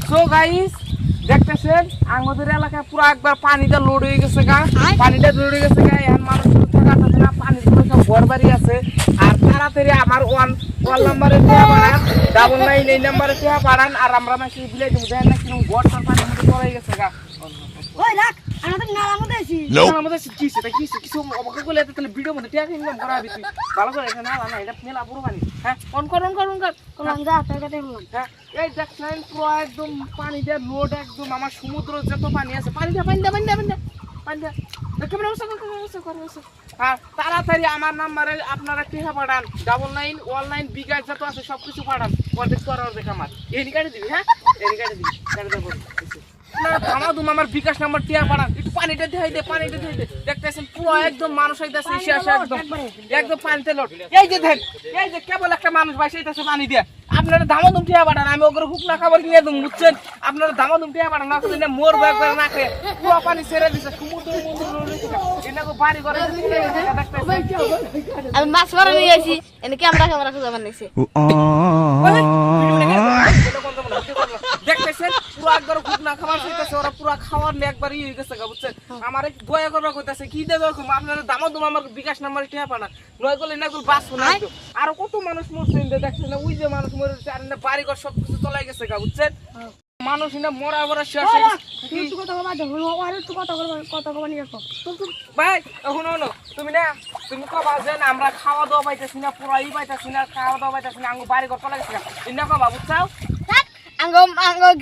So guys দেখতেছেন আমাদের এলাকায় পুরো একবার পানিটা লোড হয়ে গেছে গা, পানিটা লোড হয়ে গেছে গা। এখন মানুষ থাকা যাচ্ছে না, পানির পুরো সব ঘর বাড়ি আছে। আর তাড়াতাড়ি আমার ওয়ান নাম্বারে টিয়া পাঠান, 99 এই নাম্বারে টিয়া পাঠান। আর আমরা মেসেজ দিলে দেবো দেখেন না কিরকম ঘর সব পানির মধ্যে চলে গেছে গা। ওই রাখ আমাদের নালার মধ্যে আছি। নালার মধ্যে কি সেটা কি কিছু অবকাশ করলে তাহলে ভিডিও মধ্যে টিয়া ইনকাম করা হবে। তুই ভালো করে এটা নালা না, এটা মেলা পুরো পানি। হ্যাঁ অন কর কোন যা টাকা দেবো। হ্যাঁ এই দেখছেন পুরো একদম পানি দিয়ে লোড, একদম আমার সমুদ্র যত পানি আছে পানি দিয়ে হ্যাঁ তাড়াতাড়ি আমার নাম্বারে আপনারা টিহা পাঠান, 9919 বিকাশ যত আছে সবকিছু পাঠান। অর্ধেক তো আর অর্ধেক আমার এনি কাটে দিবি। হ্যাঁ এনি কাটে দিবি, কাটে দেবো। থামাদুম আমার বিকাশ নাম্বার টিয়া পাঠান, একটু পানিটা দেখাই দে, পানিটা দেখাই দে। দেখতেছেন পুরো একদম মানুষ হইতাছে, এসে আসে একদম পানিতে লোড। এই যে দেখ, এই যে কেবল একটা মানুষ ভাই সেইটাছে পানি দিয়ে। আপনারা দামাদুম টিয়া পাঠান, আমি ওগুলো হুক না খাবার কিনে দেবো, বুঝছেন? আপনারা দামাদুম টিয়া পাঠান, না করলে মরবো একবার না খেয়ে। পুরো পানি ছেড়ে দিচ্ছে সমুদ্র এনাকে বাড়ি করে। আমি মাছ মারা নিয়ে আসি, এনে ক্যামেরা খুঁজে বানাইছি। দেখতেছেন পুরো একবার খুব না খাবার খাইতেছে, ওরা পুরো খাওয়ার নিয়ে একবার হয়ে গেছে গা, বুঝছেন? আমার দয়া করবা কইতাছে কি দেবে আপনারা দামাদুম আমার বিকাশ নাম্বার টিয়া পাঠান, নয় করলে না করলে বাঁচবো না। আরো কত মানুষ মরছে দেখছেন না, ওই যে মানুষ মরেছে, আর বাড়ি ঘর সবকিছু চলে গেছে গা, বুঝছেন? মানুষ না মরা মরা শেষ হয়ে গেছে। ভাই এখন তুমি না তুমি কবা যে আমরা খাওয়া দাওয়া পাইতেছি না, পুরাই পাইতেছি না, খাওয়া দাওয়া পাইতেছি না, আঙ্গু বাড়ি ঘর চলে গেছে গা, এনে কবা, বুঝছাও?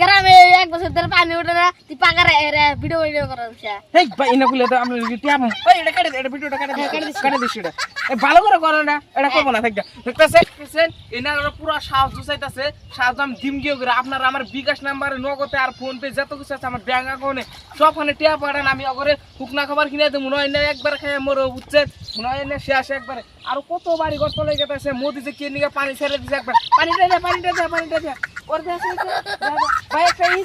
গ্রামে এক বছর ধরে পানি উঠে না, তুই পাকারে ভিডিও করা হচ্ছে। এই ভাই এনে বলে তো আমরা টিয়া পাবো। ওই এটা কেটে দে, এটা ভিডিওটা কেটে দিস এটা। এই ভালো করে করে না, এটা করব না থাকবে। দেখতেছেন এনারা পুরো সাহায্য চাইতাছে, সাহায্য আমি দিম গিয়ে করে। আপনারা আমার বিকাশ নাম্বারে নগদে আর ফোন পে যত কিছু আছে আমার ব্যাংক অ্যাকাউন্টে সবখানে টিয়া পাঠান, আমি অগরে শুকনা খাবার কিনে দেবো। নয় না একবার খাইয়ে মরো, বুঝছেন? নয় না সে আসে একবারে। আর কত বাড়ি ঘর চলে গেছে, মোদি যে কে নিয়ে পানি ছেড়ে দিছে একবার। পানিটা দে ওর দেশে ভাই একটা ই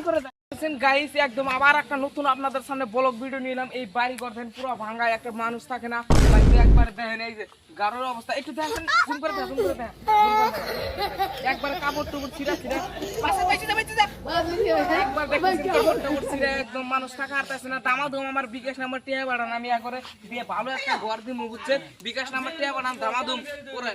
করে দেন গাইস। একদম আবার একটা নতুন আপনাদের সামনে ব্লগ ভিডিও নিলাম। এই বাড়ি ঘর দেখেন পুরো ভাঙা, একটা মানুষ থাকে না একবার দেখেন। এই যে গাড়োর অবস্থা একটু দেখেন, জুম করে দেখেন একবার কাপড় টুপড় ছিঁড়া একবার দেখেন কাপড় টুপড় ছিঁড়া, একদম মানুষ থাকা হারতেছে না। দামাদুম আমার বিকাশ নাম্বার টিয়া পাঠান, আমি একবারে দিয়ে ভালো একটা ঘর দিমু, বুঝছেন? বিকাশ নাম্বার টিয়া পাঠান, দামাদুম করে।